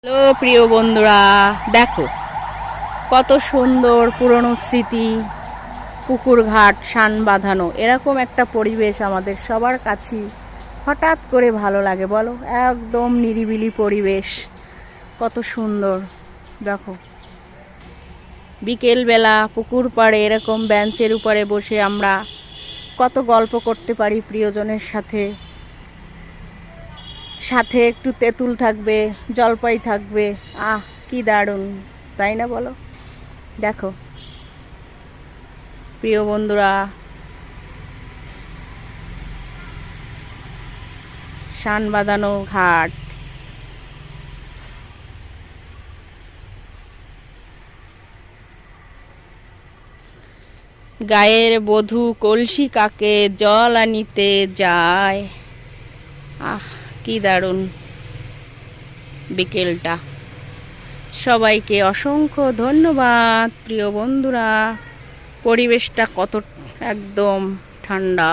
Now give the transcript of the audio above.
Hello প্রিয় বন্ধুরা, দেখো কত সুন্দর পুরনো স্মৃতি, পুকুর ঘাট, শান বাঁধানো, এরকম একটা পরিবেশ আমাদের সবার কাছেই হঠাৎ করে ভালো লাগে বলো। একদম নিরিবিলি পরিবেশ, কত সুন্দর। দেখো বিকেলবেলা পুকুর পাড়ে এরকম বেঞ্চের উপরে বসে আমরা কত গল্প করতে পারি প্রিয়জনের সাথে। সাথে একটু তেঁতুল থাকবে, জলপাই থাকবে, আহ কি দারুণ, তাই না বলো। দেখো প্রিয় বন্ধুরা, শান বাঁধানো ঘাট, গায়ের বধূ কলসি কাকে জল আনিতে যায়। আহ কি দারুণ বিকেলটা। সবাইকে অসংখ্য ধন্যবাদ প্রিয় বন্ধুরা। পরিবেশটা কত একদম ঠান্ডা।